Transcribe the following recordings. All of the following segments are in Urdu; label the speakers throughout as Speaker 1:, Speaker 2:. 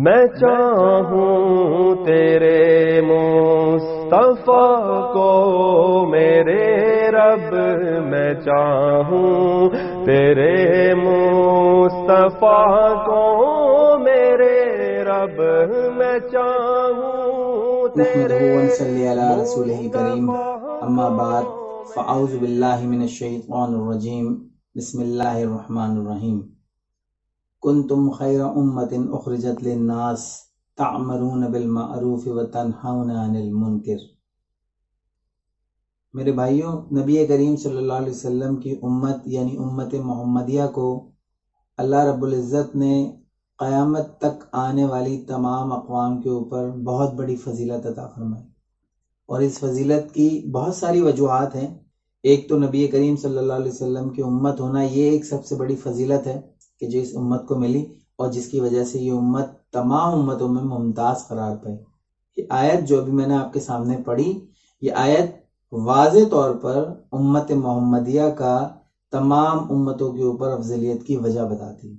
Speaker 1: میں چاہوں تیرے مصطفیٰ کو میرے رب، میں چاہوں تیرے مصطفیٰ کو میرے رب، میں چاہوں
Speaker 2: نحمدہ
Speaker 1: تیرے
Speaker 2: ونصلی علی رسولہ الکریم، اما بعد فاعوذ باللہ من الشیطان الرجیم، بسم اللہ الرحمن الرحیم۔ کنتم خیر امۃ اخرجت للناس تعمرون بالمعروف وتنہون عن المنکر۔ میرے بھائیوں، نبی کریم صلی اللہ علیہ وسلم کی امت یعنی امت محمدیہ کو اللہ رب العزت نے قیامت تک آنے والی تمام اقوام کے اوپر بہت بڑی فضیلت عطا فرمائی، اور اس فضیلت کی بہت ساری وجوہات ہیں۔ ایک تو نبی کریم صلی اللہ علیہ وسلم کی امت ہونا، یہ ایک سب سے بڑی فضیلت ہے کہ جو اس امت کو ملی، اور جس کی وجہ سے یہ امت تمام امتوں میں ممتاز قرار پائی۔ یہ آیت جو ابھی میں نے آپ کے سامنے پڑھی، یہ آیت واضح طور پر امت محمدیہ کا تمام امتوں کے اوپر افضلیت کی وجہ بتاتی ہے۔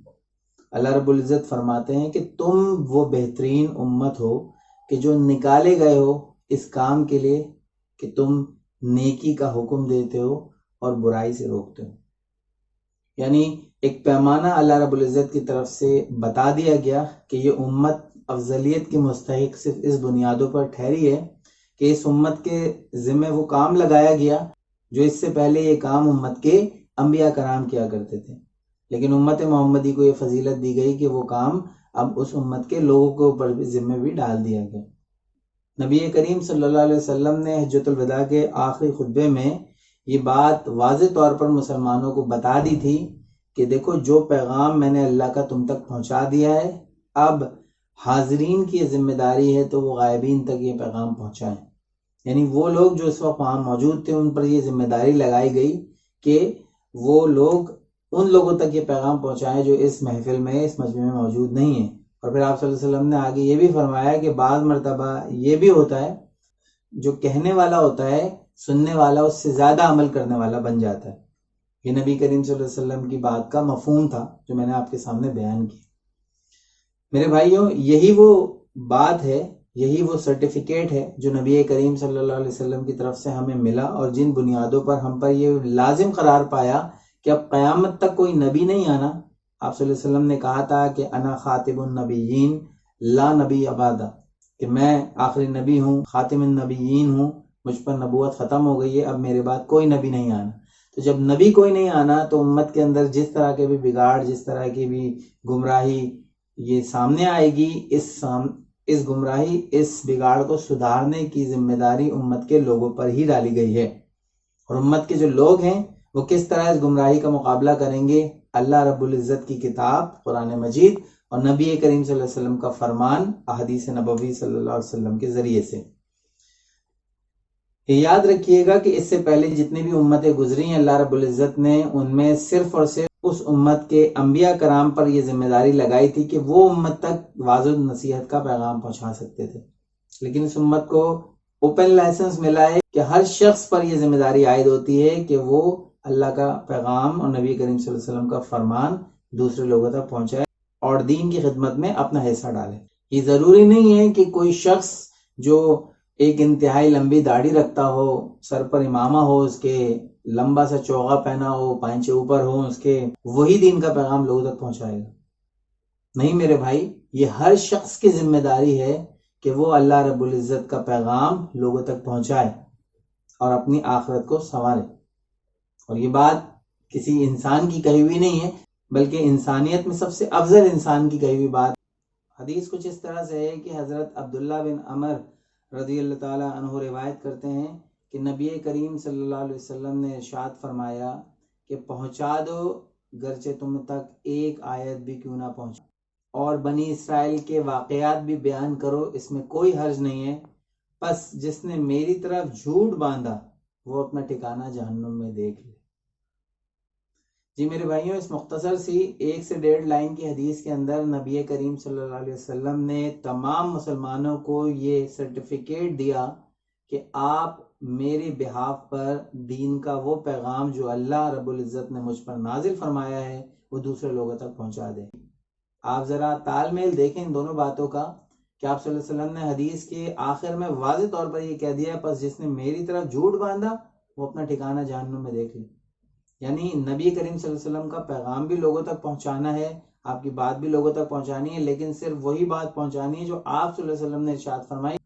Speaker 2: اللہ رب العزت فرماتے ہیں کہ تم وہ بہترین امت ہو کہ جو نکالے گئے ہو اس کام کے لیے کہ تم نیکی کا حکم دیتے ہو اور برائی سے روکتے ہو۔ یعنی ایک پیمانہ اللہ رب العزت کی طرف سے بتا دیا گیا کہ یہ امت افضلیت کی مستحق صرف اس بنیادوں پر ٹھہری ہے کہ اس امت کے ذمہ وہ کام لگایا گیا جو اس سے پہلے یہ کام امت کے انبیاء کرام کیا کرتے تھے، لیکن امت محمدی کو یہ فضیلت دی گئی کہ وہ کام اب اس امت کے لوگوں کے اوپر بھی ذمہ بھی ڈال دیا گیا۔ نبی کریم صلی اللہ علیہ وسلم نے حجۃ الوداع کے آخری خطبے میں یہ بات واضح طور پر مسلمانوں کو بتا دی تھی کہ دیکھو، جو پیغام میں نے اللہ کا تم تک پہنچا دیا ہے، اب حاضرین کی یہ ذمہ داری ہے تو وہ غائبین تک یہ پیغام پہنچائیں۔ یعنی وہ لوگ جو اس وقت وہاں موجود تھے، ان پر یہ ذمہ داری لگائی گئی کہ وہ لوگ ان لوگوں تک یہ پیغام پہنچائیں جو اس محفل میں، اس مجمع میں موجود نہیں ہیں۔ اور پھر آپ صلی اللہ علیہ وسلم نے آگے یہ بھی فرمایا کہ بعض مرتبہ یہ بھی ہوتا ہے جو کہنے والا ہوتا ہے، سننے والا اس سے زیادہ عمل کرنے والا بن جاتا ہے۔ یہ نبی کریم صلی اللہ علیہ وسلم کی بات کا مفہوم تھا جو میں نے آپ کے سامنے بیان کی۔ میرے بھائیوں، یہی وہ بات ہے، یہی وہ سرٹیفکیٹ ہے جو نبی کریم صلی اللہ علیہ وسلم کی طرف سے ہمیں ملا، اور جن بنیادوں پر ہم پر یہ لازم قرار پایا کہ اب قیامت تک کوئی نبی نہیں آنا۔ آپ صلی اللہ علیہ وسلم نے کہا تھا کہ انا خاتم النبیین لا نبی بعدی، کہ میں آخری نبی ہوں، خاتم النبیین ہوں، مجھ پر نبوت ختم ہو گئی ہے، اب میرے بعد کوئی نبی نہیں آنا۔ تو جب نبی کوئی نہیں آنا تو امت کے اندر جس طرح کے بھی بگاڑ، جس طرح کی بھی گمراہی یہ سامنے آئے گی، اس گمراہی، اس بگاڑ کو سدھارنے کی ذمہ داری امت کے لوگوں پر ہی ڈالی گئی ہے۔ اور امت کے جو لوگ ہیں وہ کس طرح اس گمراہی کا مقابلہ کریں گے؟ اللہ رب العزت کی کتاب قرآن مجید اور نبی کریم صلی اللہ علیہ وسلم کا فرمان احادیث نبوی صلی اللہ علیہ وسلم کے ذریعے سے۔ یاد رکھیے گا کہ اس سے پہلے جتنی بھی امتیں گزری ہیں، اللہ رب العزت نے ان میں صرف اور صرف اس امت کے انبیاء کرام پر یہ ذمہ داری لگائی تھی کہ وہ امت تک واضح نصیحت کا پیغام پہنچا سکتے تھے، لیکن اس امت کو اوپن لائسنس ملا ہے کہ ہر شخص پر یہ ذمہ داری عائد ہوتی ہے کہ وہ اللہ کا پیغام اور نبی کریم صلی اللہ علیہ وسلم کا فرمان دوسرے لوگوں تک پہنچائے اور دین کی خدمت میں اپنا حصہ ڈالے۔ یہ ضروری نہیں ہے کہ کوئی شخص جو ایک انتہائی لمبی داڑھی رکھتا ہو، سر پر امامہ ہو اس کے، لمبا سا چوغا پہنا ہو، پائنچے اوپر ہو اس کے، وہی دین کا پیغام لوگوں تک پہنچائے گا۔ نہیں میرے بھائی، یہ ہر شخص کی ذمہ داری ہے کہ وہ اللہ رب العزت کا پیغام لوگوں تک پہنچائے اور اپنی آخرت کو سنوارے۔ اور یہ بات کسی انسان کی کہی ہوئی نہیں ہے، بلکہ انسانیت میں سب سے افضل انسان کی کہی ہوئی بات۔ حدیث کچھ اس طرح سے ہے کہ حضرت عبداللہ بن عمر رضی اللہ تعالی عنہ روایت کرتے ہیں کہ نبی کریم صلی اللہ علیہ وسلم نے ارشاد فرمایا کہ پہنچا دو گرچہ تم تک ایک آیت بھی کیوں نہ پہنچا، اور بنی اسرائیل کے واقعات بھی بیان کرو، اس میں کوئی حرج نہیں ہے، پس جس نے میری طرف جھوٹ باندھا وہ اپنا ٹھکانہ جہنم میں دیکھ لے۔ جی میرے بھائیوں، اس مختصر سی 1 سے 1.5 لائن کی حدیث کے اندر نبی کریم صلی اللہ علیہ وسلم نے تمام مسلمانوں کو یہ سرٹیفکیٹ دیا کہ آپ میرے بہاف پر دین کا وہ پیغام جو اللہ رب العزت نے مجھ پر نازل فرمایا ہے وہ دوسرے لوگوں تک پہنچا دیں۔ آپ ذرا تال میل دیکھیں ان دونوں باتوں کا کہ آپ صلی اللہ علیہ وسلم نے حدیث کے آخر میں واضح طور پر یہ کہہ دیا پس جس نے میری طرف جھوٹ باندھا وہ اپنا ٹھکانہ جہنم میں دیکھ لے. یعنی نبی کریم صلی اللہ علیہ وسلم کا پیغام بھی لوگوں تک پہنچانا ہے، آپ کی بات بھی لوگوں تک پہنچانی ہے، لیکن صرف وہی بات پہنچانی ہے جو آپ صلی اللہ علیہ وسلم نے ارشاد فرمائی.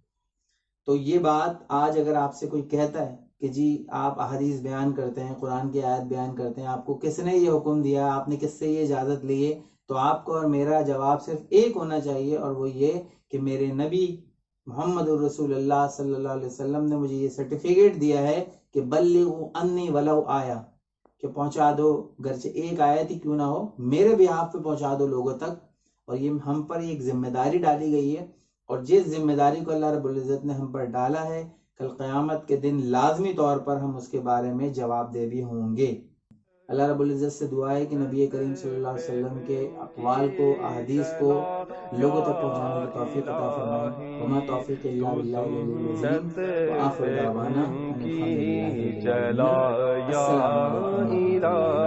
Speaker 2: تو یہ بات آج اگر آپ سے کوئی کہتا ہے کہ جی آپ احادیث بیان کرتے ہیں، قرآن کی آیت بیان کرتے ہیں، آپ کو کس نے یہ حکم دیا، آپ نے کس سے یہ اجازت لی ہے، تو آپ کو اور میرا جواب صرف ایک ہونا چاہیے، اور وہ یہ کہ میرے نبی محمد الرسول اللہ صلی اللہ علیہ وسلم نے مجھے یہ سرٹیفکیٹ دیا ہے کہ بلغوا انی ولو آیا، کہ پہنچا دو، گرچہ ایک آیت ہی کیوں نہ ہو، میرے بیہاف پہ پہنچا دو لوگوں تک. اور یہ ہم پر ایک ذمہ داری ڈالی گئی ہے، اور جس ذمہ داری کو اللہ رب العزت نے ہم پر ڈالا ہے، کل قیامت کے دن لازمی طور پر ہم اس کے بارے میں جواب دہ بھی ہوں گے. اللہ رب العزت سے دعا ہے کہ نبی کریم صلی اللہ علیہ وسلم کے اقوال کو، احادیث کو لوگوں تک پہنچانے کی توفیق عطا فرمائے. وما توفیق الا
Speaker 1: تو
Speaker 2: باللہ العلی العظیم.
Speaker 1: سنت
Speaker 2: وآخر دعوانا
Speaker 1: ان
Speaker 2: ان الحمد للہ
Speaker 1: کی
Speaker 2: رب
Speaker 1: چلا
Speaker 2: العالمین.
Speaker 1: یا
Speaker 2: السلام علیکم ورحمۃ اللہ.